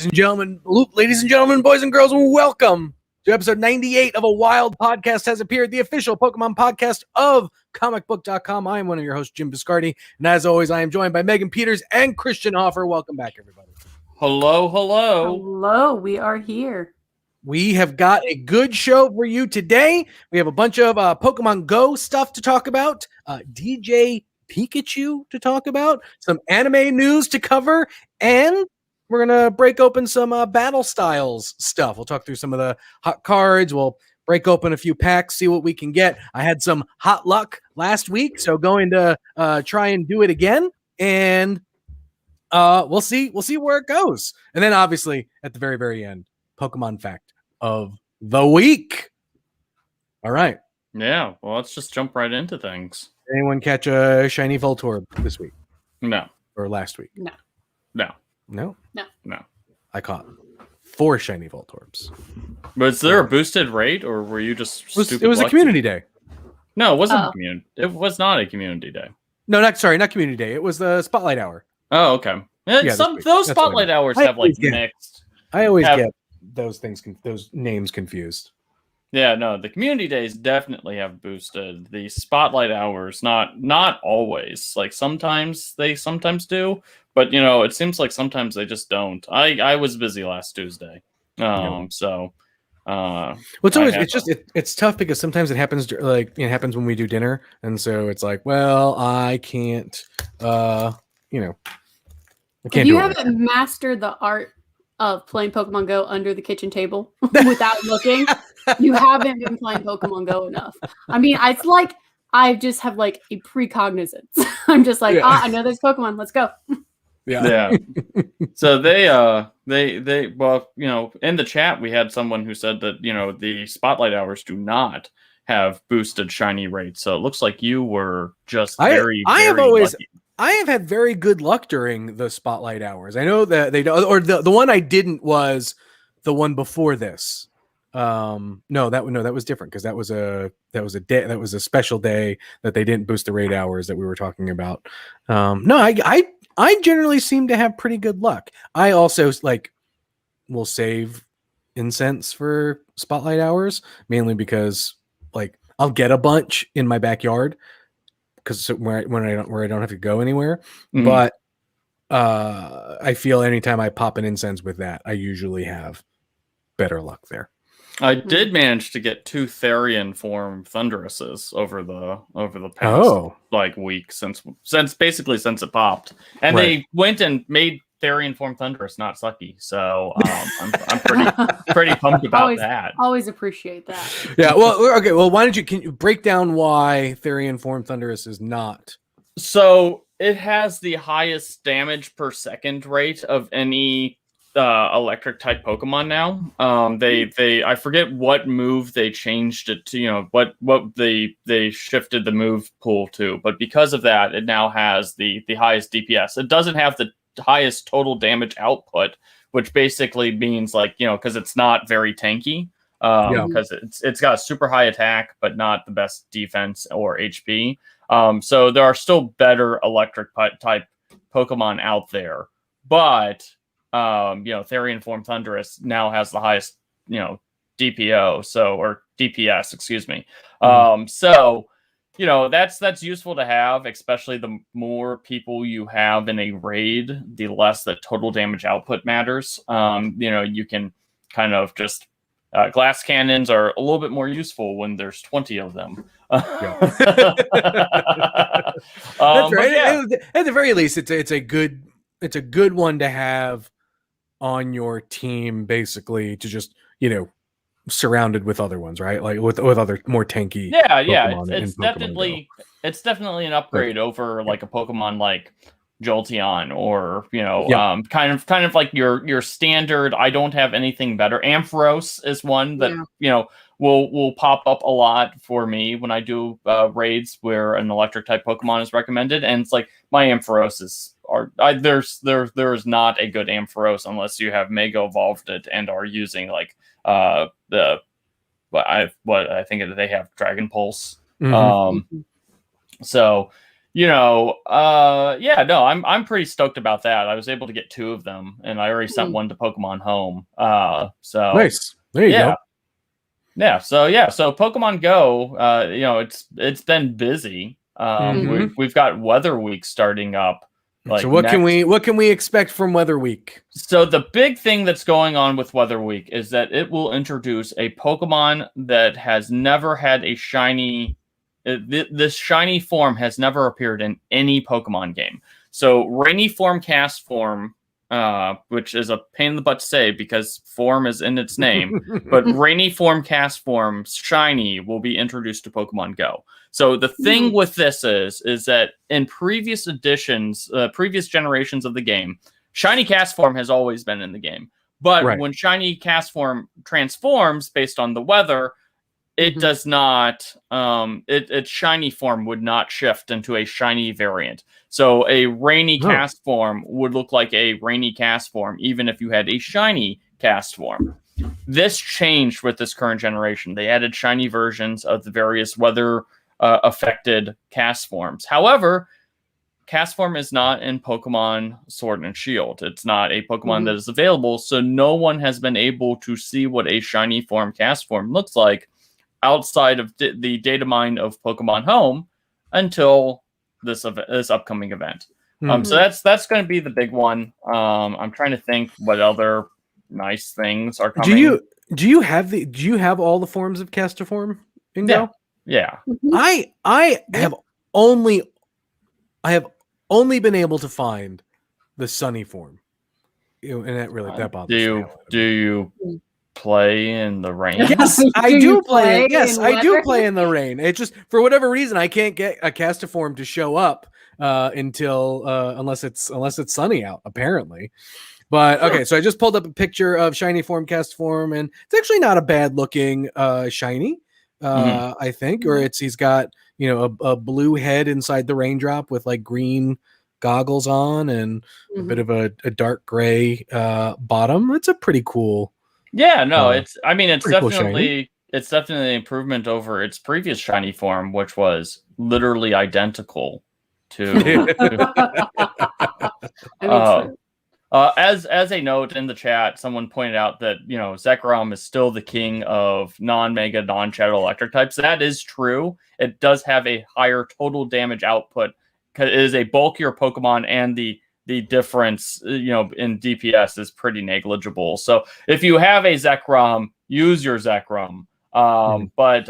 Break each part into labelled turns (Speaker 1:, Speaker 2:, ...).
Speaker 1: ladies and gentlemen, boys and girls, welcome to episode 98 of A Wild Podcast Has Appeared, the official Pokemon podcast of Comicbook.com. I am one of your hosts, Jim Biscardi, and as always, I am joined by Megan Peters and Christian Hoffer. Welcome back, everybody.
Speaker 2: Hello, hello.
Speaker 3: Hello, we are here.
Speaker 1: We have got a good show for you today. We have a bunch of Pokemon Go stuff to talk about, DJ Pikachu to talk about, some anime news to cover, and we're going to break open some battle styles stuff. We'll talk through some of the hot cards. We'll break open a few packs, see what we can get. I had some hot luck last week, so going to try and do it again, and we'll see where it goes. And then obviously at the very, very end, Pokemon fact of the week. All right.
Speaker 2: Yeah, well, let's just jump right into things.
Speaker 1: Anyone catch a shiny Voltorb this week?
Speaker 2: No.
Speaker 1: Or last week?
Speaker 3: No.
Speaker 1: I caught 4 shiny Voltorbs.
Speaker 2: Was there a boosted rate, or were you just stupid?
Speaker 1: It was
Speaker 2: lucky?
Speaker 1: a community day.
Speaker 2: No, it wasn't a community. It was not a community day.
Speaker 1: No, not community day. It was the spotlight hour.
Speaker 2: Oh, okay.
Speaker 1: Yeah,
Speaker 2: those spotlight hours have like mixed.
Speaker 1: I always get those names confused.
Speaker 2: Yeah, no, the community days definitely have boosted. The spotlight hours, not always. Like sometimes they do, but it seems like sometimes they just don't. I was busy last Tuesday, so.
Speaker 1: It's tough because sometimes it happens happens when we do dinner, and so it's like, well, I can't, I can't.
Speaker 3: If you haven't mastered the art of playing Pokemon Go under the kitchen table without looking, you haven't been playing Pokemon Go enough. I mean, it's like I just have like a precognizance. I'm just like, I know there's Pokemon. Let's go.
Speaker 2: Yeah. So they well, in the chat we had someone who said that the spotlight hours do not have boosted shiny rates. So it looks like you were just very lucky.
Speaker 1: I have had very good luck during the spotlight hours. I know that they don't, or the one I didn't was the one before this. That was different because that was a special day that they didn't boost the raid hours that we were talking about. I generally seem to have pretty good luck. I also will save incense for spotlight hours, mainly because I'll get a bunch in my backyard because where I don't have to go anywhere. Mm-hmm. But I feel anytime I pop an incense with that, I usually have better luck there.
Speaker 2: I did manage to get 2 Therian form Thunderuses over the past week since it popped, and they went and made Therian form Thundurus not sucky. So I'm pretty pumped about that.
Speaker 3: Always appreciate that.
Speaker 1: Yeah. Well, okay. Well, can you break down why Therian form Thundurus is not?
Speaker 2: So it has the highest damage per second rate of any electric type Pokemon now. I forget what move they changed it to, what they shifted the move pool to, but because of that, it now has the highest DPS. It doesn't have the highest total damage output, which basically means because it's not very tanky, because it's got a super high attack, but not the best defense or HP. So there are still better electric type Pokemon out there, but Therian form Thundurus now has the highest, DPO, or DPS, excuse me. That's useful to have, especially the more people you have in a raid, the less the total damage output matters. You can kind of just glass cannons are a little bit more useful when there's 20 of them.
Speaker 1: That's right. Yeah. At the very least, it's a good one to have on your team, basically, to just surrounded with other ones, right? Like with other more tanky.
Speaker 2: Pokemon it's definitely an upgrade over like a Pokemon like Jolteon or kind of like your standard. I don't have anything better. Ampharos is one that will pop up a lot for me when I do raids where an electric type Pokemon is recommended, and it's like my Ampharos there is not a good Ampharos unless you have Mega Evolved it and are using I think they have Dragon Pulse. So I'm pretty stoked about that. I was able to get 2 of them, and I already sent one to Pokemon Home. So
Speaker 1: nice. There you go.
Speaker 2: Yeah. So Pokemon Go, it's been busy. We've got Weather Week starting up.
Speaker 1: So what can we expect from Weather Week?
Speaker 2: So the big thing that's going on with Weather Week is that it will introduce a Pokemon that has never had a shiny. This shiny form has never appeared in any Pokemon game. So Rainy Form, Cast Form, which is a pain in the butt to say because form is in its name, but Rainy Form, Cast Form, shiny will be introduced to Pokemon Go. So the thing with this is that in previous editions, previous generations of the game, shiny Cast Form has always been in the game. But when shiny Cast Form transforms based on the weather, it does not, its shiny form would not shift into a shiny variant. So a rainy cast form would look like a rainy cast form, even if you had a shiny cast form. This changed with this current generation. They added shiny versions of the various weather affected cast forms. However, cast form is not in Pokemon Sword and Shield. It's not a Pokemon that is available, so no one has been able to see what a shiny form cast form looks like outside of the data mine of Pokemon Home until this upcoming event. So that's going to be the big one. I'm trying to think what other nice things are coming.
Speaker 1: Do you have all the forms of Castiform in Go?
Speaker 2: Yeah.
Speaker 1: I have only been able to find the Sunny form. And that bothers me.
Speaker 2: Do you play in the rain?
Speaker 1: Yes, I do play. Yes, I do play in the rain. It just for whatever reason I can't get a Castiform to show up until unless it's sunny out, apparently. But okay, so I just pulled up a picture of shiny form Castiform, and it's actually not a bad looking shiny. I think, or he's got a blue head inside the raindrop with like green goggles on and a bit of a dark gray bottom. That's a pretty cool.
Speaker 2: Yeah, no, it's
Speaker 1: definitely
Speaker 2: an improvement over its previous shiny form, which was literally identical to. As a note in the chat, someone pointed out that Zekrom is still the king of non-mega, non-shadow electric types. That is true. It does have a higher total damage output because it is a bulkier Pokemon, and the difference, in DPS is pretty negligible. So if you have a Zekrom, use your Zekrom. But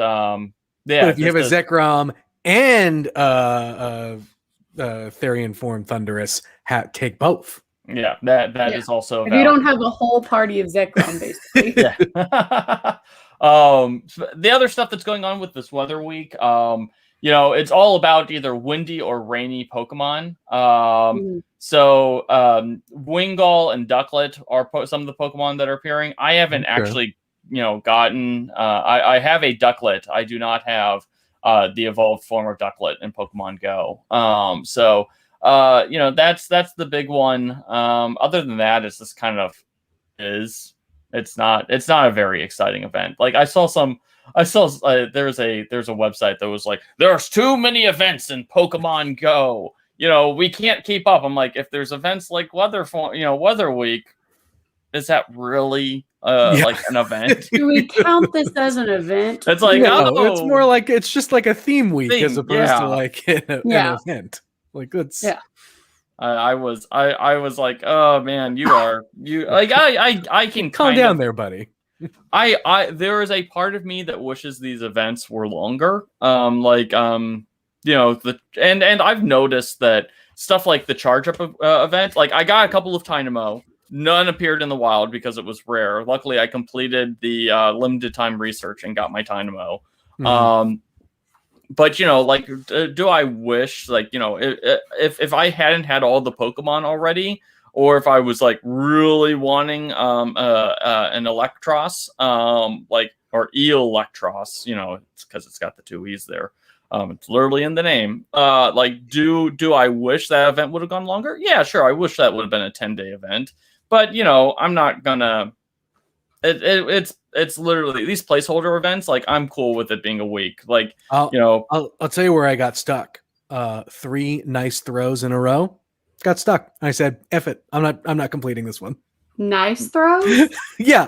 Speaker 1: if you have a Zekrom and Therian form Thundurus, take both.
Speaker 2: Yeah, that is also.
Speaker 3: If you don't have a whole party of Zekrom, basically.
Speaker 2: The other stuff that's going on with this Weather Week, it's all about either windy or rainy Pokemon. So Wingull and Ducklet are some of the Pokemon that are appearing. I haven't actually, gotten. I have a Ducklet. I do not have the evolved form of Ducklet in Pokemon Go. That's the big one. Other than that, it's just kind of is. It's not a very exciting event. Like there's a website that was like, there's too many events in Pokemon Go. We can't keep up. I'm like, if there's events like Weather Week, is that really like an event?
Speaker 3: Do we count this as an event?
Speaker 2: It's like,
Speaker 1: it's more like it's just like a theme week as opposed to like an event. Like that's
Speaker 2: I was like, oh man, I can
Speaker 1: calm down there, buddy.
Speaker 2: There is a part of me that wishes these events were longer. And I've noticed that stuff like the charge up event, like I got a couple of Tynamo, none appeared in the wild because it was rare. Luckily, I completed the limited time research and got my Tynamo. But do I wish if I hadn't had all the Pokemon already, or if I was like really wanting an Electros, or Electros, it's because it's got the 2 E's there. It's literally in the name. Do I wish that event would have gone longer? Yeah, sure. I wish that would have been a 10-day event, but I'm not gonna. It's literally these placeholder events. Like I'm cool with it being a week. Like
Speaker 1: I'll tell you where I got stuck. 3 nice throws in a row. Got stuck. I said, "F it. I'm not completing this one."
Speaker 3: Nice throws?
Speaker 1: Yeah,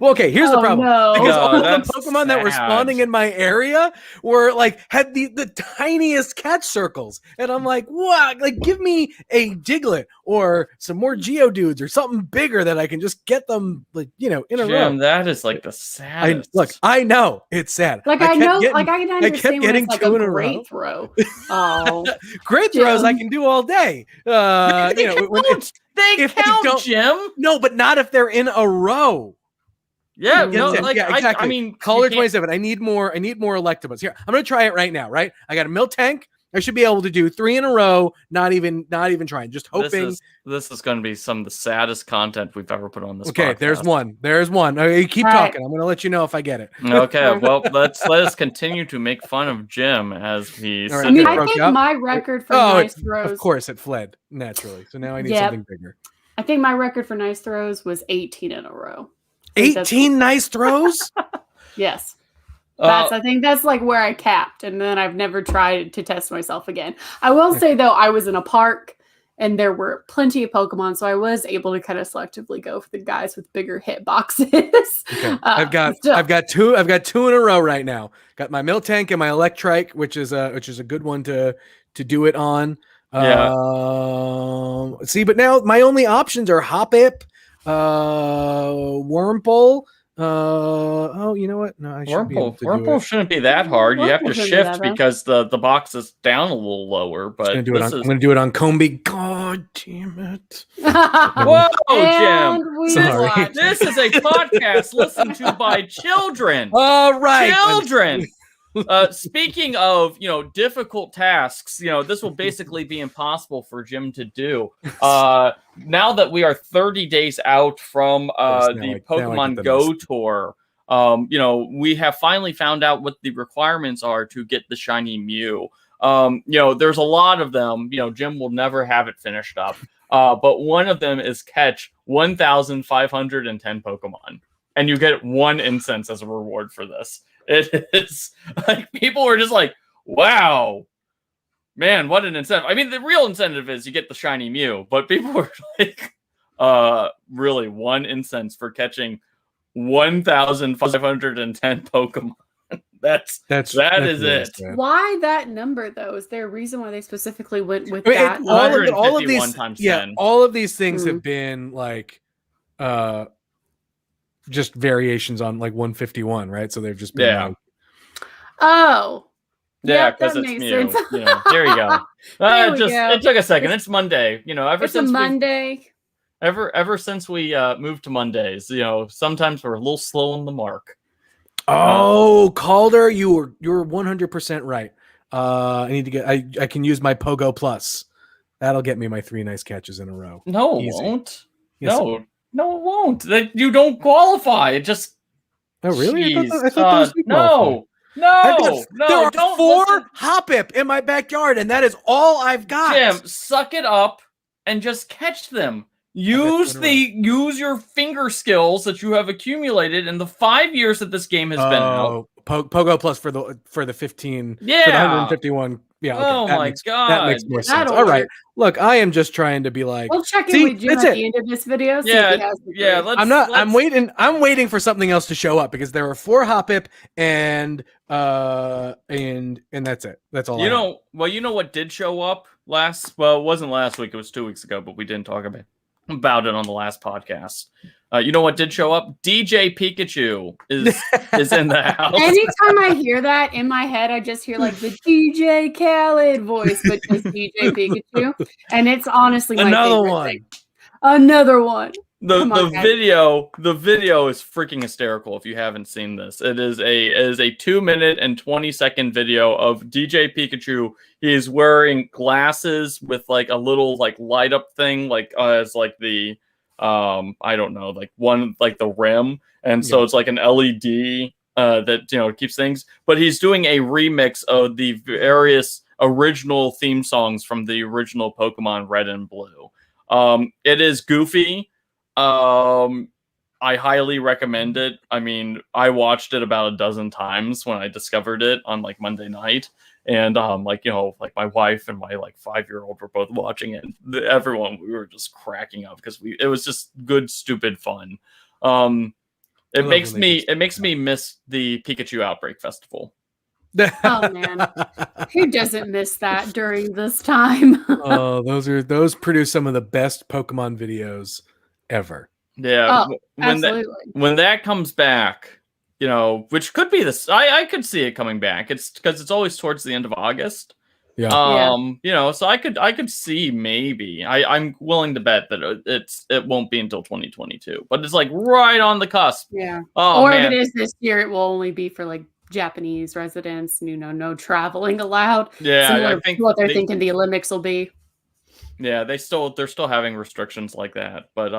Speaker 1: okay, here's the problem.
Speaker 3: No.
Speaker 1: Because
Speaker 2: No,
Speaker 1: all of the
Speaker 2: that's
Speaker 1: Pokemon that were
Speaker 2: sad.
Speaker 1: spawning in my area were like had the tiniest catch circles. And I'm like, what? Like, give me a Diglett or some more Geodudes or something bigger that I can just get them, like, in a row.
Speaker 2: Jim, that is like the saddest.
Speaker 1: I know it's sad.
Speaker 3: Like I know, like I can understand when it's like
Speaker 1: two
Speaker 3: a
Speaker 1: in a
Speaker 3: great
Speaker 1: row.
Speaker 3: throw. Oh,
Speaker 1: Great throws I can do all day.
Speaker 2: They count, Jim.
Speaker 1: No, but not if they're in a row.
Speaker 2: Yeah,
Speaker 3: No,
Speaker 2: like
Speaker 1: exactly.
Speaker 2: I mean,
Speaker 1: Caller 27. I need more Electabuzz. Here, I'm gonna try it right now. Right, I got a Miltank. I should be able to do 3 in a row. Not even trying. Just hoping.
Speaker 2: This is going to be some of the saddest content we've ever put on this.
Speaker 1: Okay,
Speaker 2: podcast.
Speaker 1: there's one. Okay, keep
Speaker 3: all
Speaker 1: talking. I'm gonna let you know if I get it.
Speaker 2: Okay, well, let us continue to make fun of Jim as he's.
Speaker 1: All right.
Speaker 3: I mean,
Speaker 1: Broke
Speaker 3: I think
Speaker 1: out.
Speaker 3: my record for nice throws.
Speaker 1: Of course, it fled naturally. So now I need
Speaker 3: Yep.
Speaker 1: something bigger.
Speaker 3: I think my record for nice throws was 18 in a row.
Speaker 1: 18 nice throws?
Speaker 3: Yes. I think that's like where I capped, and then I've never tried to test myself again. I will say though, I was in a park and there were plenty of Pokemon, so I was able to kind of selectively go for the guys with bigger hit boxes.
Speaker 1: Okay. I've got 2 in a row right now. Got my Miltank and my Electrike, which is a good one to do it on.
Speaker 2: Yeah.
Speaker 1: See, but now my only options are Hoppip, Wurmple. You know what? No, I should be able to do
Speaker 2: Wurmple
Speaker 1: it.
Speaker 2: shouldn't be that hard. You have to
Speaker 3: Wurmple shouldn't be
Speaker 2: shift
Speaker 3: that bad.
Speaker 2: because the box is down a little lower. But
Speaker 1: I'm gonna do it on Combi. God damn it!
Speaker 2: Whoa,
Speaker 3: And
Speaker 2: Jim!
Speaker 3: we
Speaker 1: Sorry.
Speaker 3: watched.
Speaker 2: This is a podcast listened to by children.
Speaker 1: All right,
Speaker 2: Children. Speaking of, difficult tasks, this will basically be impossible for Jim to do. Now that we are 30 days out from the Pokemon Go tour, we have finally found out what the requirements are to get the shiny Mew. There's a lot of them. Jim will never have it finished up. But one of them is catch 1,510 Pokemon, and you get 1 incense as a reward for this. It is like people were just like, wow, man, what an incentive. I mean, the real incentive is you get the shiny Mew, but people were like, really 1 incense for catching 1,510 Pokemon. That is it.
Speaker 1: Bad.
Speaker 3: Why that number though? Is there a reason why they specifically went with
Speaker 1: I mean,
Speaker 3: that?
Speaker 1: all of these
Speaker 2: times
Speaker 1: yeah,
Speaker 2: 10.
Speaker 1: all of these things have been like just variations on like 151, right? So they've just been like,
Speaker 3: Oh.
Speaker 2: Yeah,
Speaker 3: Yep,
Speaker 2: because
Speaker 3: that
Speaker 2: it's
Speaker 3: makes
Speaker 2: Mew.
Speaker 3: sense.
Speaker 2: There you go.
Speaker 3: There we go.
Speaker 2: It took a second. It's Monday.
Speaker 3: It's a Monday.
Speaker 2: Ever since we moved to Mondays, sometimes we're a little slow on the mark.
Speaker 1: oh, Calder, you're 100% right. I need to get. I can use my Pogo Plus. That'll get me my 3 nice catches in a row.
Speaker 2: No, it
Speaker 1: Easy.
Speaker 2: won't.
Speaker 1: Yes,
Speaker 2: No, it won't. That you don't qualify. It just.
Speaker 1: Oh, really?
Speaker 2: Jeez.
Speaker 1: I thought those did qualify.
Speaker 2: No.
Speaker 1: There are
Speaker 2: don't
Speaker 1: 4
Speaker 2: listen.
Speaker 1: Hoppip in my backyard, and that is all I've got.
Speaker 2: Jim, suck it up and just catch them. Use your finger skills that you have accumulated in the 5 years that this game has been out.
Speaker 1: Pogo Plus for the 15.
Speaker 2: Yeah.
Speaker 1: For the 151. Yeah. Okay.
Speaker 2: Oh my God.
Speaker 1: That makes more sense.
Speaker 3: That'll
Speaker 1: All right.
Speaker 3: work.
Speaker 1: Look, I am just trying to be like.
Speaker 3: We'll check
Speaker 1: See,
Speaker 3: in with Jim
Speaker 1: that's
Speaker 3: at
Speaker 1: it.
Speaker 3: the end of this video. See
Speaker 2: Yeah,
Speaker 3: if he has the
Speaker 2: yeah.
Speaker 3: proof.
Speaker 1: I'm waiting for something else to show up because there are 4 Hoppip and that's it. That's all.
Speaker 2: Well, you know what did show up it wasn't last week. It was 2 weeks ago, but we didn't talk about it on the last podcast. You know what did show up? DJ Pikachu is in the house.
Speaker 3: Anytime I hear that in my head, I just hear like the DJ Khaled voice, but just DJ Pikachu, and it's honestly my favorite thing. Another one.
Speaker 2: The video is freaking hysterical. If you haven't seen this, it is a 2 minute and 20-second video of DJ Pikachu. He is wearing glasses with like a little like light up thing, like as like the I don't know, like one like the rim, and so it's like an LED that keeps things. But he's doing a remix of the various original theme songs from the original Pokemon Red and Blue. It is goofy. I highly recommend it. I mean, I watched it about a dozen times when I discovered it on like Monday night. And like my wife and my like 5-year-old were both watching it. Everyone, we were just cracking up because it was just good, stupid fun. It makes me miss the Pikachu Outbreak Festival.
Speaker 3: Oh man, who doesn't miss that during this time?
Speaker 1: Oh, those produce some of the best Pokemon videos ever.
Speaker 2: Yeah,
Speaker 3: absolutely.
Speaker 2: When that comes back, which could be this, I could see it coming back. It's because it's always towards the end of August.
Speaker 1: Yeah.
Speaker 2: So I could see maybe. I'm willing to bet that it won't be until 2022, but it's like right on the cusp.
Speaker 3: Yeah.
Speaker 2: Oh,
Speaker 3: or
Speaker 2: man.
Speaker 3: if it is this year, it will only be for like Japanese residents. No traveling allowed.
Speaker 2: Yeah,
Speaker 3: Similar
Speaker 2: I think
Speaker 3: to what they're thinking the Olympics will be.
Speaker 2: Yeah, they're still having restrictions like that, but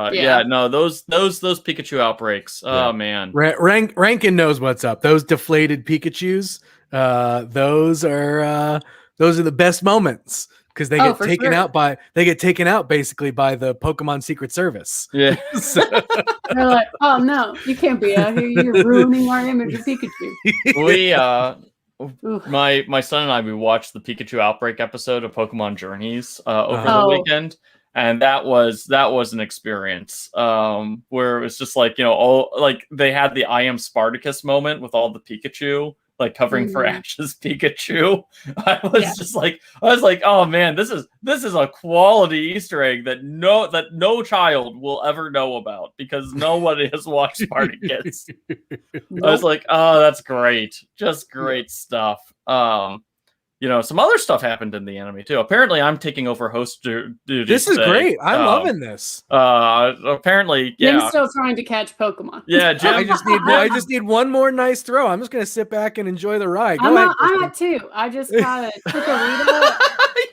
Speaker 2: no, those Pikachu outbreaks. Oh man,
Speaker 1: Rankin knows what's up. Those deflated Pikachus, those are the best moments because they get taken out basically by the Pokemon Secret Service.
Speaker 2: Yeah,
Speaker 3: they're like, oh no, you can't be out here. You're ruining our image of Pikachu.
Speaker 2: My son and I, we watched the Pikachu Outbreak episode of Pokemon Journeys over the weekend, and that was an experience where it was just like they had the I am Spartacus moment with all the Pikachu like covering for Ash's Pikachu. I was like, oh man, this is a quality Easter egg that no child will ever know about because nobody has watched Spartacus. Nope. I was like, oh, that's great, just great stuff. Some other stuff happened in the anime too. Apparently, I'm taking over host duty.
Speaker 1: This is great. I'm loving this.
Speaker 2: Apparently,
Speaker 3: Jim's still trying to catch Pokemon.
Speaker 2: Yeah, Jim.
Speaker 1: I just need one more nice throw. I'm just gonna sit back and enjoy the ride.
Speaker 3: I'm at 2. I just got a Chikorita.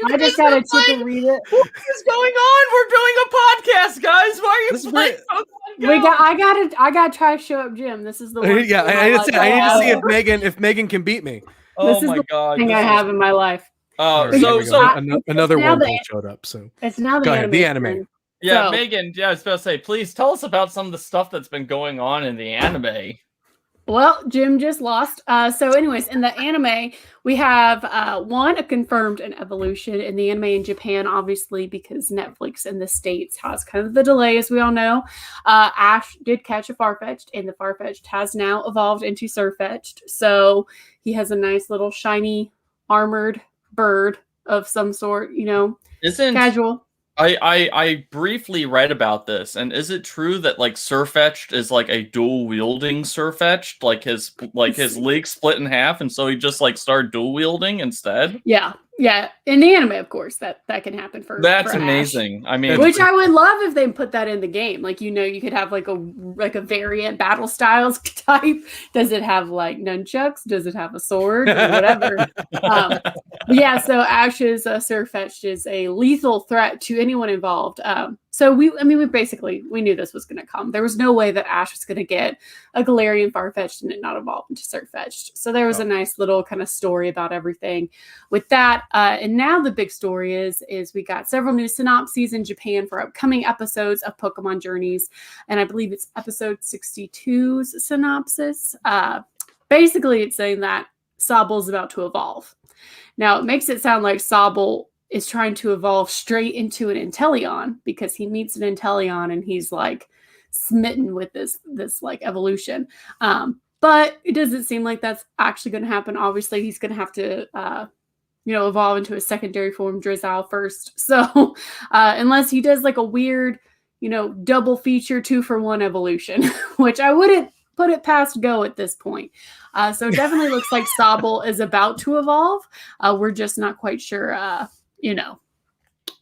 Speaker 3: What is going
Speaker 2: on? We're doing a podcast, guys. Why are you playing Pokemon Go?
Speaker 3: I got to try to show up Jim. This is the one.
Speaker 1: Yeah, I need to see if Megan can beat me.
Speaker 2: Oh my god!
Speaker 3: Thing I have in my life.
Speaker 1: Another one showed up. So
Speaker 3: it's now the anime.
Speaker 2: Yeah, Megan. Yeah, I was about to say, please tell us about some of the stuff that's been going on in the anime.
Speaker 3: Well, Jim just lost. So anyways, in the anime, we have a confirmed an evolution in the anime in Japan, obviously, because Netflix in the States has kind of the delay, as we all know. Ash did catch a Farfetch'd, and the Farfetch'd has now evolved into Sirfetch'd. So he has a nice little shiny armored bird of some sort,
Speaker 2: Isn't
Speaker 3: casual.
Speaker 2: I briefly read about this, and is it true that like Sirfetch'd is like a dual wielding Sirfetch'd, like his league split in half, and so he just like started dual wielding instead?
Speaker 3: Yeah. In the anime, of course, that can happen for
Speaker 2: amazing.
Speaker 3: Ash.
Speaker 2: I mean,
Speaker 3: which I would love if they put that in the game. Like, you could have like a variant battle styles type. Does it have like nunchucks? Does it have a sword or whatever? So Ash's Sirfetch'd is a lethal threat to anyone involved. So we knew this was going to come. There was no way that Ash was going to get a Galarian Farfetch'd and it not evolve into Sirfetch'd. So there was a nice little kind of story about everything with that. And now the big story is we got several new synopses in Japan for upcoming episodes of Pokemon Journeys. And I believe it's episode 62's synopsis. Basically, it's saying that Sobble's about to evolve. Now, it makes it sound like Sobble is trying to evolve straight into an Inteleon because he meets an Inteleon and he's like smitten with this like evolution. But it doesn't seem like that's actually going to happen. Obviously, he's going to have to evolve into a secondary form Drizzile first. So unless he does like a weird, double feature 2-for-1 evolution, which I wouldn't put it past Go at this point. So it definitely looks like Sobble is about to evolve. We're just not quite sure,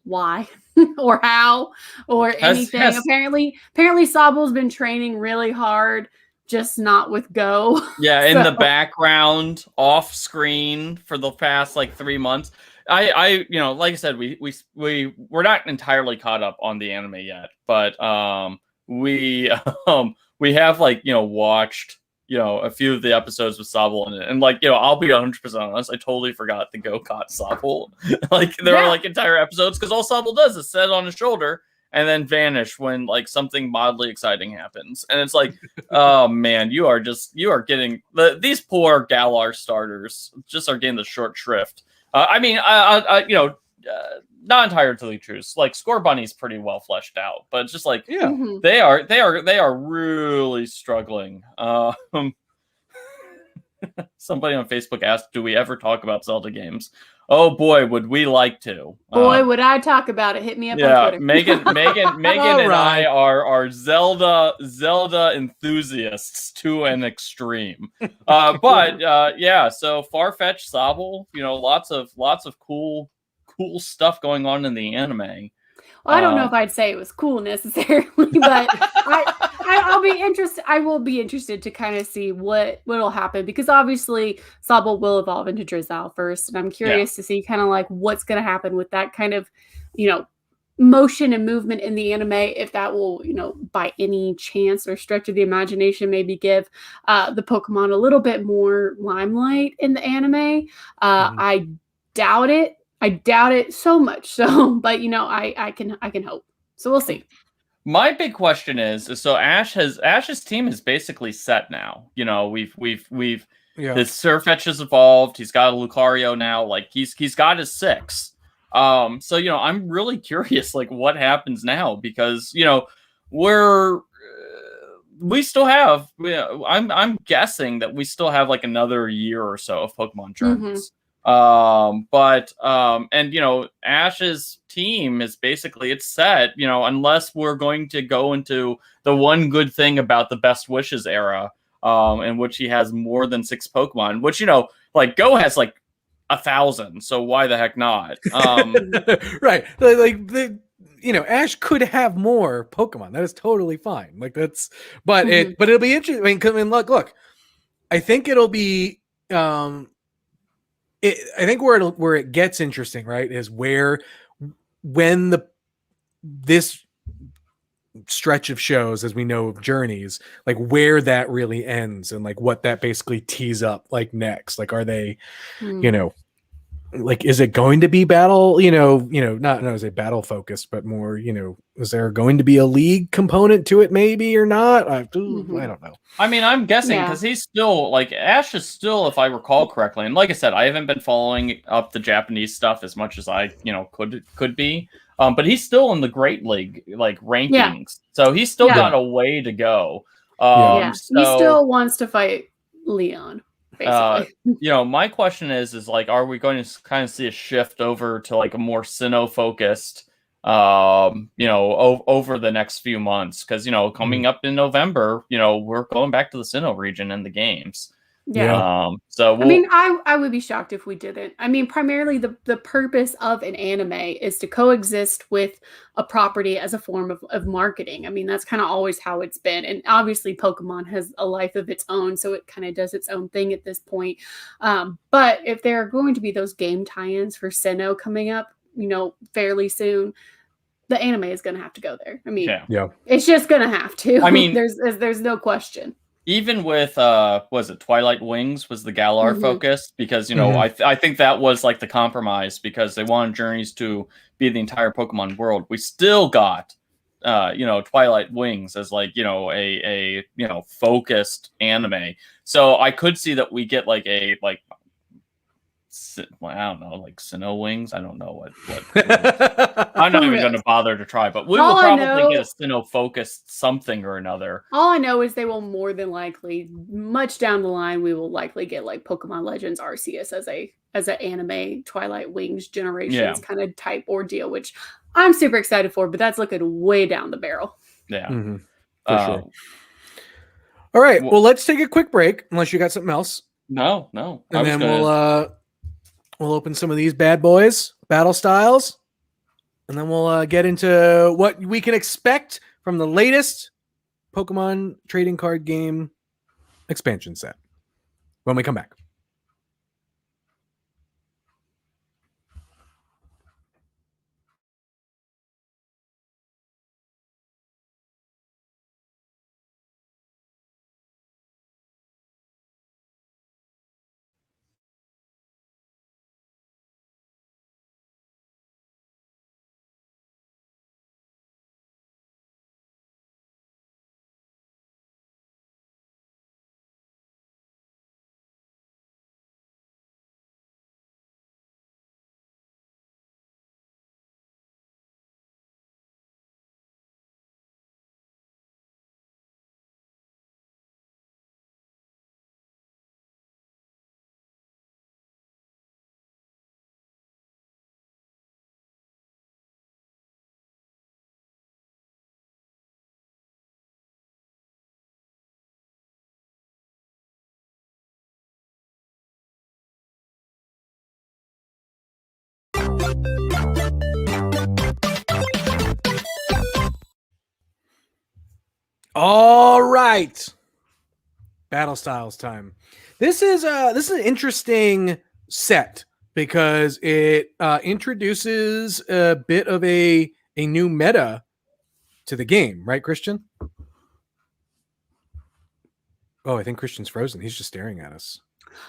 Speaker 3: why or how or anything. Apparently Sobble's been training really hard, just not with Go.
Speaker 2: Yeah, in the background, off screen for the past like 3 months. I like I said, we're not entirely caught up on the anime yet, but we have watched a few of the episodes with Sobble in it, and I'll be 100% honest, I totally forgot to Go caught Sobble. There were entire episodes because all Sobble does is sit on his shoulder and then vanish when like something mildly exciting happens. And it's like, oh man, you are getting these poor Galar starters just are getting the short shrift. Not entirely true. Like Scorbunny's pretty well fleshed out, but it's just like they are really struggling. Somebody on Facebook asked, "Do we ever talk about Zelda games?" Oh boy, would we like to!
Speaker 3: Boy, would I talk about it! Hit me up on Twitter.
Speaker 2: Megan, and I are Zelda enthusiasts to an extreme. So Farfetch'd, Sobble, lots of cool stuff going on in the anime.
Speaker 3: Well, I don't know if I'd say it was cool necessarily, but I'll be interested. I will be interested to kind of see what'll happen, because obviously Sobble will evolve into Drizzle first, and I'm curious to see kind of like what's going to happen with that kind of, motion and movement in the anime, if that will, by any chance or stretch of the imagination, maybe give the Pokemon a little bit more limelight in the anime. I doubt it. I doubt it so much. So, but I can hope. So we'll see.
Speaker 2: My big question is so Ash's team is basically set now. We've his Sirfetch'd has evolved. He's got a Lucario now. Like he's got his 6. So I'm really curious like what happens now, because we still have I'm guessing that we still have like another year or so of Pokemon journeys. Ash's team is basically it's set, unless we're going to go into the one good thing about the Best Wishes era, in which he has more than 6 Pokemon, which, like Go has like 1,000. So why the heck not?
Speaker 1: Right. Ash could have more Pokemon. That is totally fine. Like but it'll be interesting. I mean, look, I think it'll be, I think where it gets interesting, right, is when this stretch of shows, as we know of Journeys, like where that really ends and like what that basically tees up like next. Like, are they, like, is it going to be battle? Not as a battle focused, but more, is there going to be a league component to it, maybe or not? I don't know.
Speaker 2: I mean, I'm guessing because he's still like Ash is still, if I recall correctly, and like I said, I haven't been following up the Japanese stuff as much as I could be. But he's still in the Great League like rankings, so he's still got a way to go.
Speaker 3: He still wants to fight Leon. Basically.
Speaker 2: My question is like, are we going to kind of see a shift over to like a more Sinnoh focused, over the next few months? Because coming up in November, we're going back to the Sinnoh region in the games. So
Speaker 3: I would be shocked if we didn't. I mean, primarily the purpose of an anime is to coexist with a property as a form of marketing. I mean, that's kind of always how it's been. And obviously Pokemon has a life of its own, so it kind of does its own thing at this point. But if there are going to be those game tie-ins for Sinnoh coming up, fairly soon, the anime is going to have to go there. I mean, it's just going to have to. I mean, there's no question.
Speaker 2: Even with was it Twilight Wings was the Galar focus, because I think that was like the compromise, because they wanted Journeys to be the entire Pokemon world. We still got Twilight Wings as like a focused anime. So I could see that we get like I don't know, like Sinnoh Wings. I don't know what I'm not even going to bother to try, but we will probably get a Sinnoh focused something or another.
Speaker 3: All I know is they will more than likely, much down the line, we will likely get like Pokemon Legends Arceus as an anime Twilight Wings Generations kind of type ordeal, which I'm super excited for, but that's looking way down the barrel.
Speaker 2: Yeah.
Speaker 1: For sure. All right. Well, let's take a quick break, unless you got something else.
Speaker 2: No.
Speaker 1: And then we'll open some of these bad boys, battle styles, and then we'll get into what we can expect from the latest Pokemon trading card game expansion set when we come back. All right. Battle Styles time. This is an interesting set because it introduces a bit of a new meta to the game, right, Christian? Oh, I think Christian's frozen. He's just staring at us.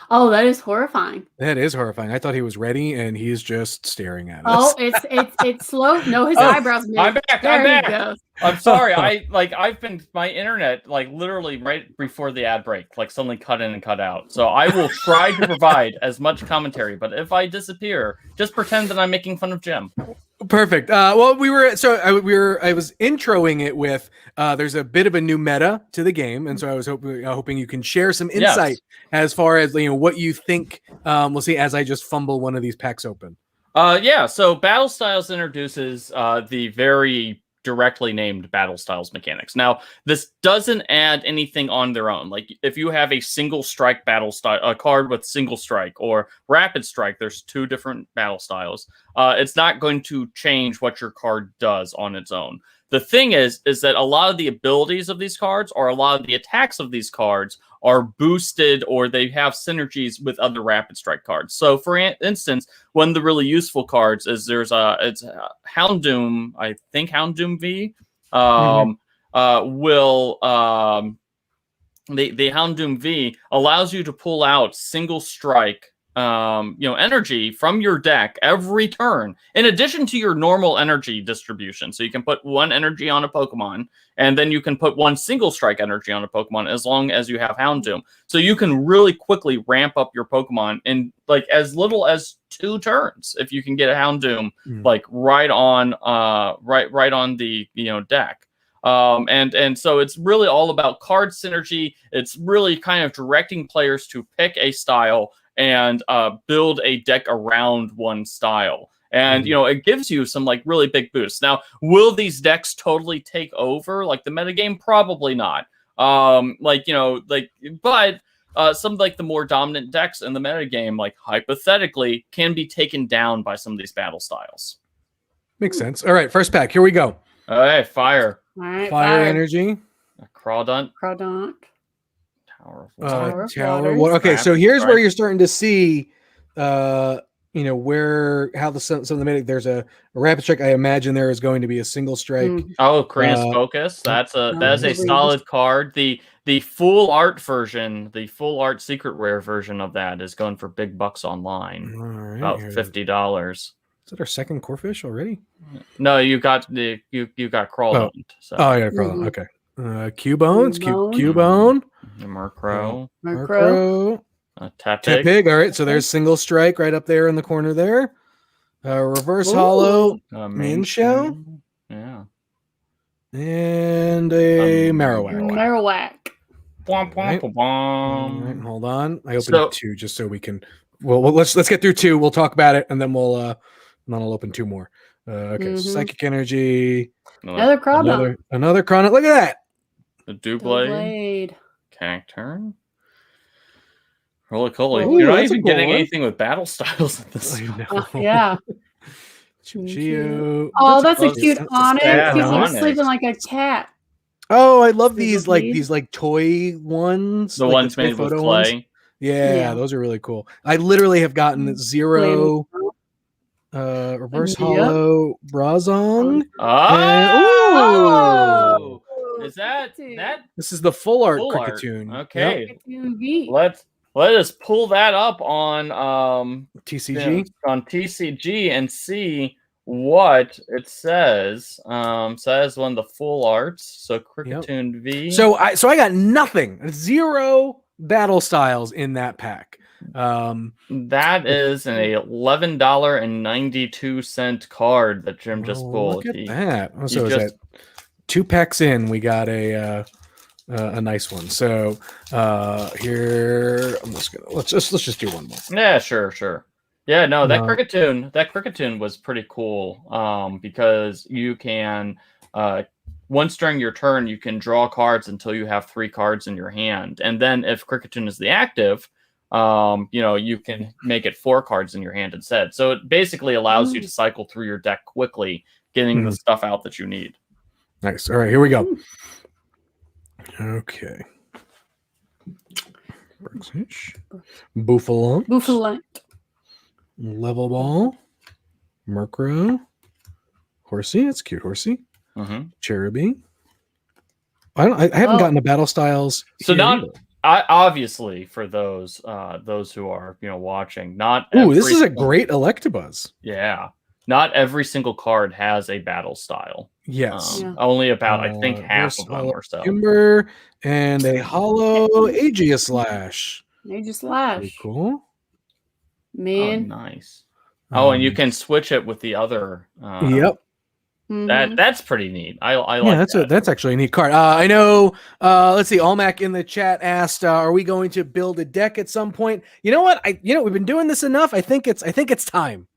Speaker 3: Oh, that is horrifying.
Speaker 1: That is horrifying. I thought he was ready, and he's just staring at us.
Speaker 3: Oh, it's slow. No, his eyebrows.
Speaker 2: I'm back.
Speaker 3: There
Speaker 2: I'm
Speaker 3: he
Speaker 2: back.
Speaker 3: goes.
Speaker 2: I'm sorry. I've been my internet literally right before the ad break suddenly cut in and cut out. So I will try to provide as much commentary, but if I disappear, just pretend that I'm making fun of Jim.
Speaker 1: Perfect. Well, I was introing it with there's a bit of a new meta to the game, and so I was hoping you can share some insight as far as what you think. We'll see as I just fumble one of these packs open.
Speaker 2: So Battle Styles introduces the very directly named Battle Styles mechanics. Now, this doesn't add anything on their own. Like if you have a single strike battle style, a card with single strike or rapid strike, there's two different battle styles. It's not going to change what your card does on its own. The thing is that a lot of the abilities of these cards or a lot of the attacks of these cards are boosted or they have synergies with other rapid strike cards. So for instance, one of the really useful cards is it's Houndoom, I think Houndoom V the Houndoom V allows you to pull out single strike energy from your deck every turn, in addition to your normal energy distribution. So you can put one energy on a Pokemon, and then you can put one single strike energy on a Pokemon as long as you have Houndoom. So you can really quickly ramp up your Pokemon in as little as 2 turns if you can get a Houndoom right on the deck. And so it's really all about card synergy. It's really kind of directing players to pick a style and build a deck around one style. And, it gives you some really big boosts. Now, will these decks totally take over the metagame? Probably not. But some of the more dominant decks in the metagame, hypothetically, can be taken down by some of these battle styles.
Speaker 1: Makes sense. All right, first pack. Here we go.
Speaker 2: All right, fire.
Speaker 3: All right,
Speaker 1: fire energy.
Speaker 2: Crawdaunt.
Speaker 1: Tower
Speaker 3: of
Speaker 1: Water.
Speaker 3: Waters.
Speaker 1: Okay, so here's where you're starting to see, how some of the meta. There's a rapid strike. I imagine there is going to be a single strike.
Speaker 2: Oh, Korea's Focus. That is a solid card. The full art version, the full art secret rare version of that is going for big bucks online.
Speaker 1: All right,
Speaker 2: about $50.
Speaker 1: Is that our second Corphish already?
Speaker 2: No, you got Crawdaunt. So.
Speaker 1: Oh yeah, Crawdaunt. Okay. Cubone. Cubone.
Speaker 2: Murkrow.
Speaker 1: Tepig. All right, so there's single strike right up there in the corner there. Reverse Hollow. Minshew.
Speaker 2: Yeah.
Speaker 1: And a
Speaker 3: Marowak.
Speaker 1: Right, hold on. I opened 2 just so we can. Well, let's get through 2. We'll talk about it, and then I'll open 2 more. Okay, Psychic Energy.
Speaker 3: Another Crawdaunt.
Speaker 1: Another Crawdaunt. Look at that.
Speaker 2: The Doublade. Cacturn. Holy cool.
Speaker 1: Ooh,
Speaker 2: you're not even getting anything with battle styles at this.
Speaker 3: Yeah.
Speaker 1: Chio.
Speaker 3: Oh, that's a cute Onyx. He's sleeping like a cat.
Speaker 1: Oh, I love these toy ones.
Speaker 2: The ones made with clay.
Speaker 1: Ones. Yeah, those are really cool. I literally have gotten 0 reverse hollow Brazong.
Speaker 2: Oh! Is that?
Speaker 1: This is the full art Kricketune.
Speaker 2: Okay.
Speaker 3: Yep.
Speaker 2: Let us pull that up on
Speaker 1: TCG.
Speaker 2: On TCG and see what it says. Says one of the full arts. So Kricketune V.
Speaker 1: So I got nothing. 0 battle styles in that pack.
Speaker 2: That is an $11.92 card that Jim just pulled.
Speaker 1: Look at that. So is that 2 packs in? We got a nice one. So here I'm just gonna let's just do one more.
Speaker 2: Yeah, sure. Yeah, no, that Kricketune was pretty cool. Because you can once during your turn you can draw cards until you have 3 cards in your hand, and then if Kricketune is the active, you can make it 4 cards in your hand instead. So it basically allows you to cycle through your deck quickly, getting the stuff out that you need.
Speaker 1: Nice. All right, here we go. Okay. Buffalant.
Speaker 3: Buffalant.
Speaker 1: Level Ball. Murkrow. Horsey. That's cute. Horsey. Cherubi. I haven't gotten the battle styles.
Speaker 2: So not
Speaker 1: either.
Speaker 2: obviously for those who are watching. Not
Speaker 1: this is a great Electabuzz.
Speaker 2: Yeah, not every single card has a battle style.
Speaker 1: Yes,
Speaker 2: only about I think half of them or so.
Speaker 1: Timber and a hollow Aegislash.
Speaker 3: Aegislash.
Speaker 1: Pretty cool.
Speaker 3: Man,
Speaker 2: nice. And you can switch it with the other.
Speaker 1: Yep.
Speaker 2: That's pretty neat. I like that.
Speaker 1: That's actually a neat card. I know. Let's see. Almac in the chat asked, "Are we going to build a deck at some point?" You know what? We've been doing this enough. I think it's time.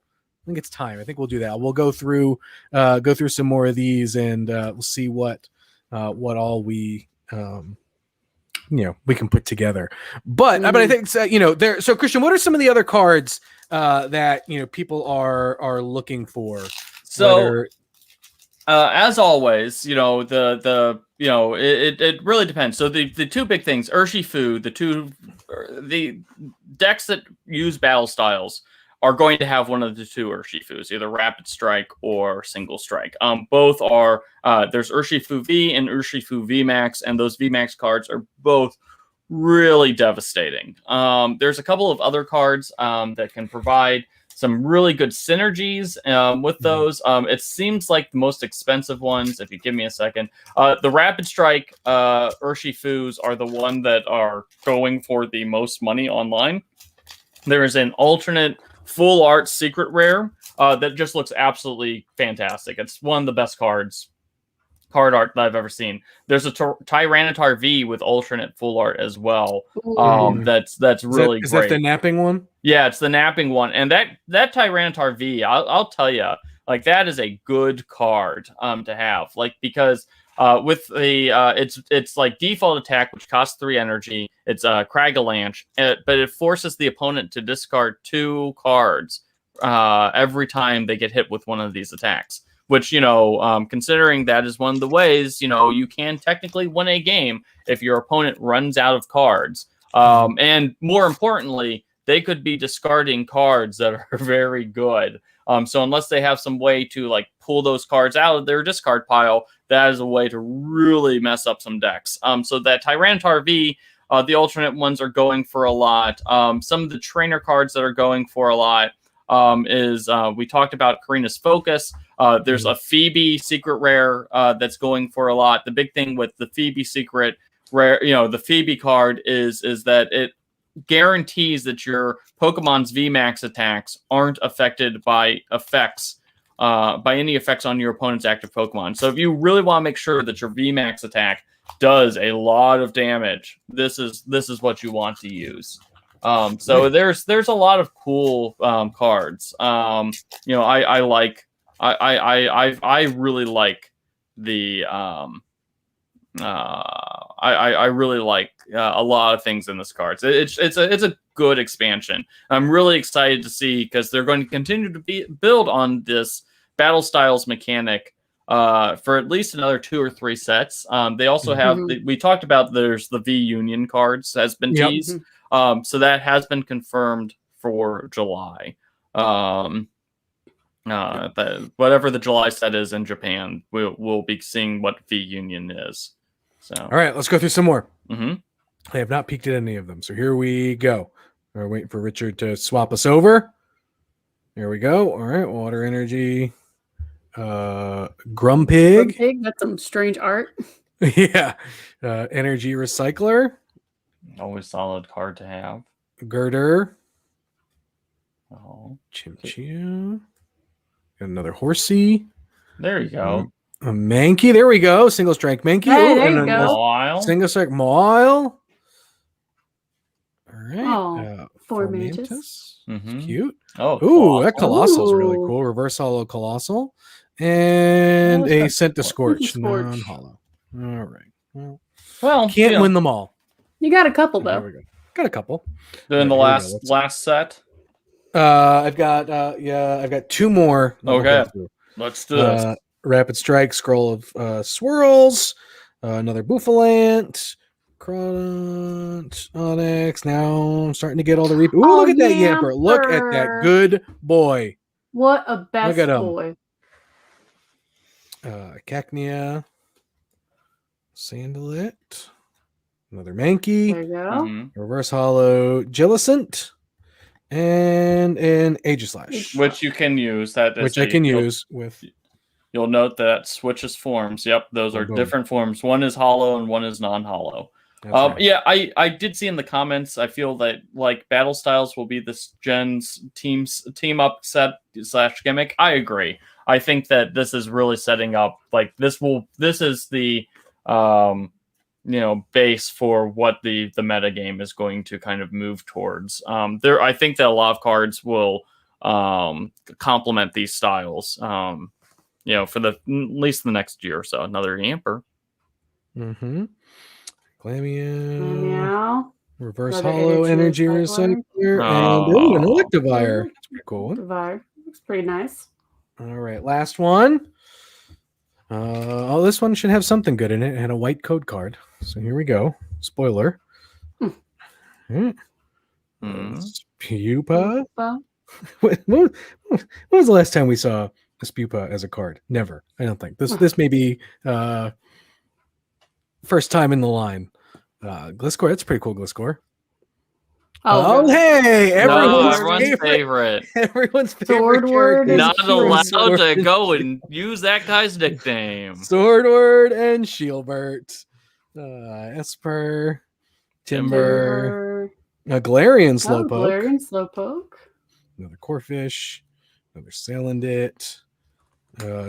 Speaker 1: I think we'll do that. We'll go through some more of these, and we'll see what all we we can put together. But I think there. So Christian, what are some of the other cards that people are looking for?
Speaker 2: So. As always, it really depends. So the two big things, Urshifu, the decks that use battle styles are going to have one of the two Urshifus, either Rapid Strike or Single Strike. Both are there's Urshifu V and Urshifu VMAX, and those VMAX cards are both really devastating. There's a couple of other cards that can provide some really good synergies with those. It seems like the most expensive ones, if you give me a second. The Rapid Strike Urshifus are the one that are going for the most money online. There is an alternate full art secret rare that just looks absolutely fantastic. It's one of the best card art that I've ever seen. There's a Tyranitar V with alternate full art as well. That's really great.
Speaker 1: Is that the napping one?
Speaker 2: Yeah, it's the napping one. And that Tyranitar V, I'll tell you, like, that is a good card to have. Like, because with the it's like default attack, which costs 3 energy. It's Cragalanche, but it forces the opponent to discard 2 cards every time they get hit with one of these attacks. Which, considering that is one of the ways, you can technically win a game if your opponent runs out of cards. And more importantly, they could be discarding cards that are very good. So unless they have some way to pull those cards out of their discard pile, that is a way to really mess up some decks. So that Tyranitar V, the alternate ones are going for a lot. Some of the trainer cards that are going for a lot is we talked about Karina's Focus. There's a Phoebe secret rare that's going for a lot. The big thing with the Phoebe secret rare, the Phoebe card is that it guarantees that your Pokemon's VMAX attacks aren't affected by any effects on your opponent's active Pokemon. So if you really want to make sure that your VMAX attack does a lot of damage, this is what you want to use. So there's a lot of cool cards. I really like the I really like a lot of things in this card. It's a good expansion. I'm really excited to see, because they're going to continue to build on this battle styles mechanic for at least another 2 or 3 sets. They also have we talked about there's the V Union cards has been teased. So that has been confirmed for July. Whatever the July set is in Japan, we'll be seeing what V Union is. So
Speaker 1: all right, let's go through some more.
Speaker 2: I
Speaker 1: have not peeked at any of them, so here we go. We're waiting for Richard to swap us over. Here we go. All right, Water Energy, Grumpig.
Speaker 3: That's some strange art.
Speaker 1: Yeah, Energy Recycler.
Speaker 2: Always solid card to have.
Speaker 1: Girder.
Speaker 2: Oh,
Speaker 1: Chimchia. Another Horsey.
Speaker 2: There you go.
Speaker 1: A Mankey. There we go. Single Strike Mankey.
Speaker 3: Hey, there you go.
Speaker 1: Single Strike Mawile. All right.
Speaker 3: Oh, Formantis.
Speaker 1: Cute.
Speaker 2: Oh,
Speaker 1: ooh, that Colossal's really cool. Reverse Hollow Colossal. And a Scentiscorch non-hollow. All right. Well, can't win them all.
Speaker 3: You got a couple, though.
Speaker 1: There we go. Got a couple.
Speaker 2: Doing the last set.
Speaker 1: I've got 2 more.
Speaker 2: Okay, let's do this.
Speaker 1: Rapid Strike, Scroll of Swirls, Another Bouffalant. Cronut, Onyx. Now I'm starting to get all the Ooh, look at that Yamper. Look at that good boy.
Speaker 3: What a best
Speaker 1: look at him.
Speaker 3: boy.
Speaker 1: Cacnea. Sandalit. Another Mankey.
Speaker 3: There you go.
Speaker 1: Reverse Hollow Gillicent. And an Aegislash.
Speaker 2: Which you can use.
Speaker 1: Which I can use with...
Speaker 2: You'll note that switches forms. Yep, those are different forms. One is hollow and one is non-hollow. Right. Yeah, I did see in the comments. I feel that like battle styles will be this gen's team up set / gimmick. I agree. I think that this is really setting up like this is the base for what the meta game is going to kind of move towards. I think that a lot of cards will complement these styles. For at least the next year or so. Another Yamper.
Speaker 1: Glammeow. Reverse Hollow Energy Recycler. And an Electivire. That's pretty cool.
Speaker 3: Electivire. Looks pretty nice.
Speaker 1: All right, last one. This one should have something good in it and a white code card. So here we go. Spoiler. Spupa. When was the last time we saw a Spupa as a card? Never. I don't think. This may be first time in the line. Gliscor, that's a pretty cool Gliscor. Hey, everyone's favorite. Everyone's favorite.
Speaker 2: Swordward not allowed to go and use that guy's nickname.
Speaker 1: Swordward and Shieldbert. Esper. Timber. Galarian Slowpoke.
Speaker 3: Galarian Slowpoke.
Speaker 1: Another Corphish. Another Salandit.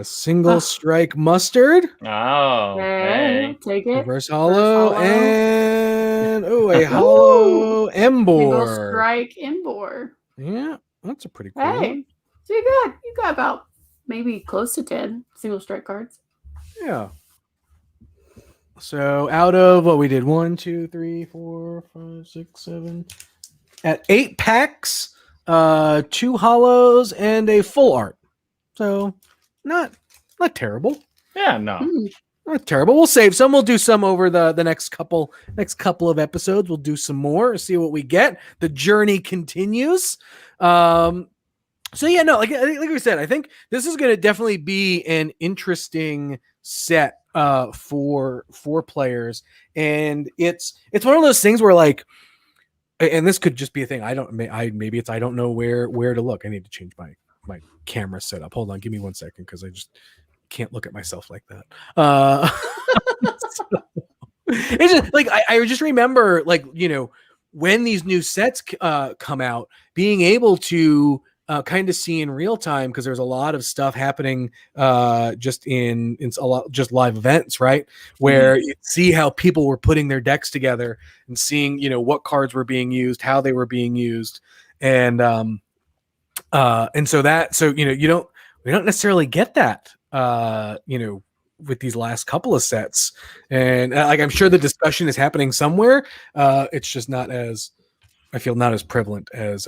Speaker 1: Single Strike Mustard.
Speaker 2: Hey.
Speaker 3: Take it.
Speaker 1: Reverse Hollow. And a Hollow Embor.
Speaker 3: Single Strike Embor.
Speaker 1: Yeah, that's a pretty cool
Speaker 3: one. So you got about maybe close to 10 single strike cards.
Speaker 1: Yeah. So out of what we did, 1, 2, 3, 4, 5, 6, 7. At 8 packs, 2 hollows, and a full art. So not terrible.
Speaker 2: Yeah, no.
Speaker 1: Not terrible. We'll save some. We'll do some over the next couple of episodes. We'll do some more, see what we get. The journey continues. So yeah, no, like we said, I think this is going to definitely be an interesting set for players, and it's one of those things where like, and this could just be a thing. I don't know where to look. I need to change my camera setup. Hold on, give me 1 second because I just can't look at myself like that. So, it's just like I just remember, like, when these new sets come out, being able to kind of see in real time, because there's a lot of stuff happening just in a lot just live events, right? Where you see how people were putting their decks together and seeing what cards were being used, how they were being used, and so we don't necessarily get that with these last couple of sets, and like I'm sure the discussion is happening somewhere. It's just not as prevalent as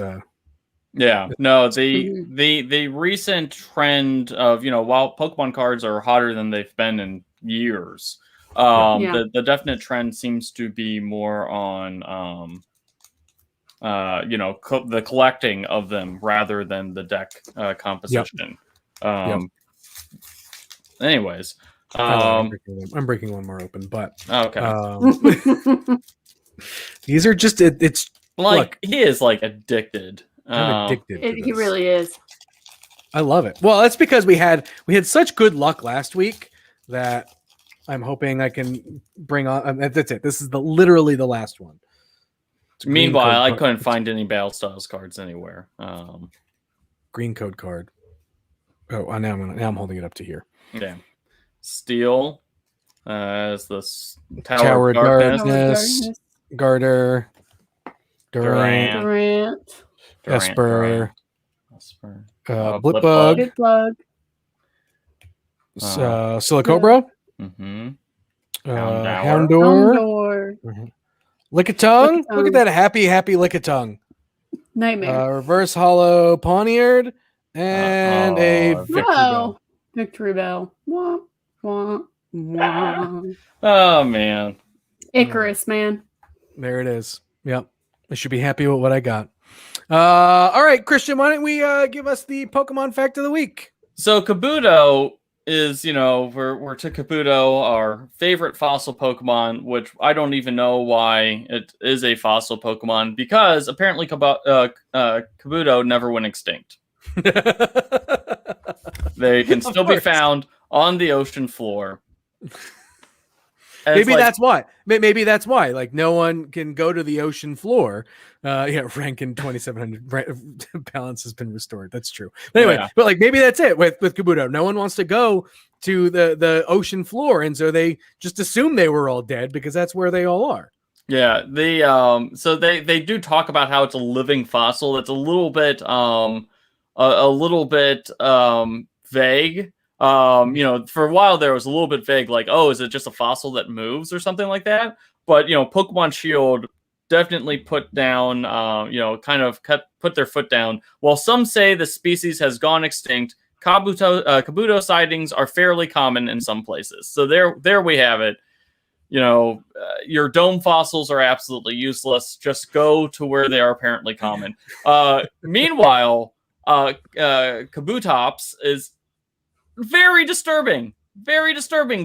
Speaker 2: yeah, no, the recent trend of while Pokemon cards are hotter than they've been in years, the definite trend seems to be more on the collecting of them rather than the deck composition. Anyways,
Speaker 1: I'm breaking one more open, but
Speaker 2: okay.
Speaker 1: These are just it's
Speaker 2: like,
Speaker 1: look,
Speaker 2: he is like addicted.
Speaker 1: I'm addicted to this.
Speaker 3: He really is.
Speaker 1: I love it. Well, that's because we had such good luck last week that I'm hoping I can bring on. That's it. This is literally the last one.
Speaker 2: Meanwhile, I couldn't find any Battle Styles cards anywhere.
Speaker 1: Green code card. Oh, now I'm holding it up to here.
Speaker 2: Yeah. Steel as the
Speaker 1: Tower of Darkness. Garter.
Speaker 3: Durant.
Speaker 1: Esper. Blipbug. Silicobra. Houndour. Lickitung. Look at that happy Lickitung.
Speaker 3: Nightmare.
Speaker 1: Reverse Hollow Pawniard and a Victory Bell.
Speaker 3: Victory Bell. Wah, wah.
Speaker 2: Oh man,
Speaker 3: Icarus, man.
Speaker 1: There it is. Yep. I should be happy with what I got. All right, Christian, why don't we give us the Pokemon fact of the week?
Speaker 2: So Kabuto is, we're to Kabuto, our favorite fossil Pokemon, which I don't even know why it is a fossil Pokemon, because apparently Kabuto never went extinct. They can still be found on the ocean floor.
Speaker 1: Maybe that's why. Maybe that's why. Like, no one can go to the ocean floor. Rank in 2,700 balance has been restored. That's true. But anyway, but like maybe that's it with Kabuto. No one wants to go to the ocean floor, and so they just assume they were all dead because that's where they all are.
Speaker 2: Yeah, so they do talk about how it's a living fossil. It's a little bit vague. For a while there was a little bit vague, like, oh, is it just a fossil that moves or something like that? But Pokemon Shield definitely put down, put their foot down. While some say the species has gone extinct, Kabuto sightings are fairly common in some places. So there we have it. Your dome fossils are absolutely useless. Just go to where they are apparently common. Meanwhile, Kabutops is very disturbing,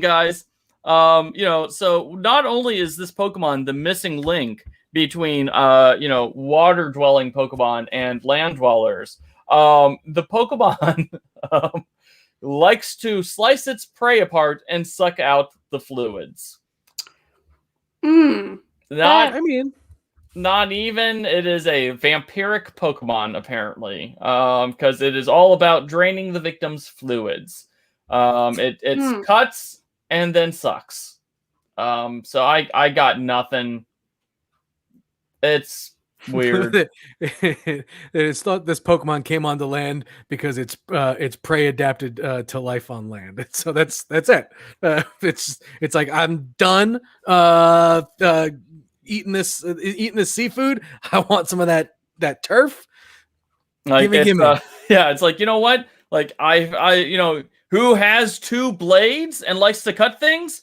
Speaker 2: guys. So not only is this Pokemon the missing link between water dwelling Pokemon and land dwellers, the Pokemon likes to slice its prey apart and suck out the fluids. Not even. It is a vampiric Pokemon, apparently, because it is all about draining the victim's fluids. It cuts and then sucks. So I got nothing. It's weird.
Speaker 1: It's thought this Pokemon came onto land because its prey adapted to life on land. So that's it. It's like, I'm done eating this seafood. I want some of that turf.
Speaker 2: Like,
Speaker 1: gimme.
Speaker 2: It's like, you know what? Like, I who has two blades and likes to cut things,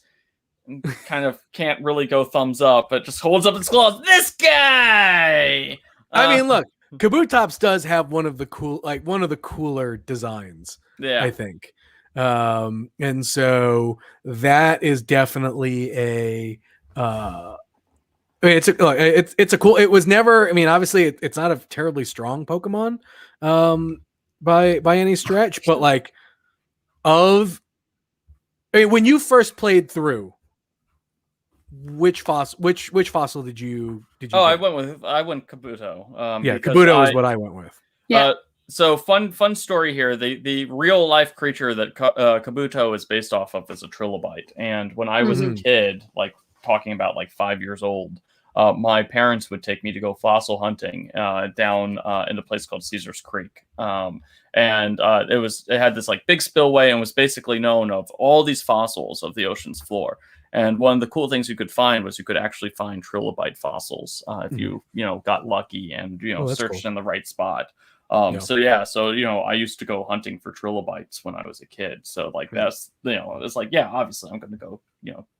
Speaker 2: kind of can't really go thumbs up, but just holds up its claws. This guy.
Speaker 1: I mean, look, Kabutops does have one of the cooler designs.
Speaker 2: Yeah,
Speaker 1: I think, and so that is definitely a. It's a cool. It was never. I mean, obviously, it's not a terribly strong Pokemon, by any stretch. But like, when you first played through, which fossil did you?
Speaker 2: Oh, I went Kabuto.
Speaker 1: Kabuto is what I went with.
Speaker 3: Yeah.
Speaker 2: So fun story here. The real life creature that Kabuto is based off of is a trilobite. And when I was a kid, like talking about like 5 years old, my parents would take me to go fossil hunting down in a place called Caesar's Creek. And it had this like big spillway and was basically known of all these fossils of the ocean's floor. And one of the cool things you could find was you could actually find trilobite fossils if you got lucky and searched in the right spot. So I used to go hunting for trilobites when I was a kid. So like that's it's like, yeah, obviously I'm going to go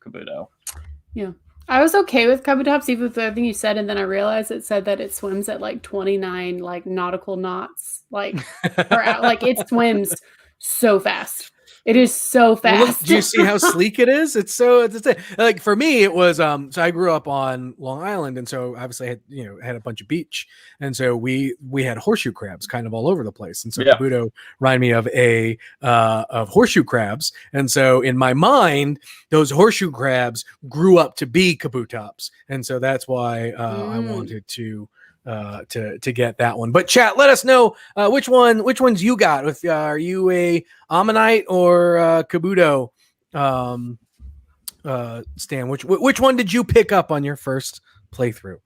Speaker 2: Kabuto.
Speaker 3: Yeah. I was okay with Kabutops, even with everything you said, and then I realized it said that it swims at like 29 like nautical knots, like it swims so fast. It is so fast.
Speaker 1: Well, look, do you see how sleek it is? It's like, for me, it was so I grew up on Long Island, and so obviously I had a bunch of beach, and so we had horseshoe crabs kind of all over the place, and so Kabuto reminded me of horseshoe crabs, and so in my mind, those horseshoe crabs grew up to be Kabutops, and so that's why I wanted to get that one. But chat, let us know which ones you got. With are you a Ammonite or Kabuto Stan? Which one did you pick up on your first playthrough?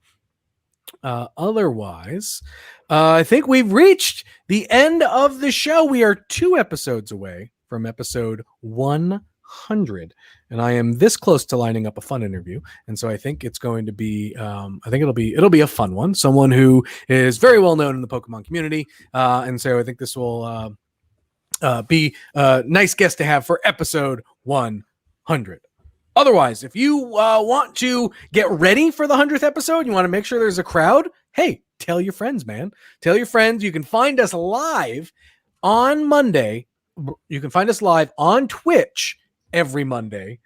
Speaker 1: Otherwise, I think we've reached the end of the show. We are 2 episodes away from episode 100. And I am this close to lining up a fun interview, and so I think it's going to be. I think it'll be a fun one. Someone who is very well known in the Pokemon community, and so I think this will be a nice guest to have for episode 100. 100. Otherwise, if you want to get ready for the 100th episode, you want to make sure there's a crowd, hey, tell your friends, man. Tell your friends. You can find us live on Monday. You can find us live on Twitch every Monday,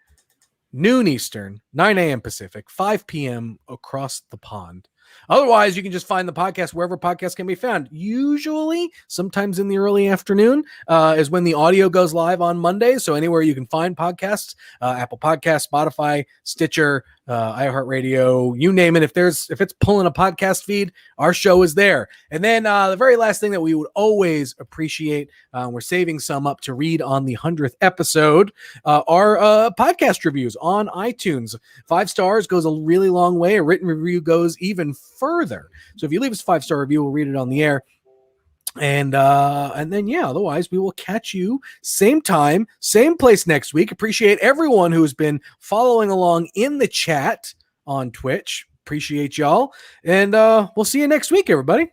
Speaker 1: noon Eastern, 9 a.m. Pacific, 5 p.m. across the pond. Otherwise, you can just find the podcast wherever podcasts can be found. Usually, sometimes in the early afternoon is when the audio goes live on Mondays. So anywhere you can find podcasts, Apple Podcasts, Spotify, Stitcher, iHeartRadio, you name it. If it's pulling a podcast feed, our show is there. And then the very last thing that we would always appreciate, we're saving some up to read on the 100th episode, are podcast reviews on iTunes. 5 stars goes a really long way. A written review goes even further. So if you leave us a 5-star review, we'll read it on the air. And then, yeah, otherwise we will catch you same time, same place next week. Appreciate everyone who's been following along in the chat on Twitch. Appreciate y'all. And we'll see you next week, everybody.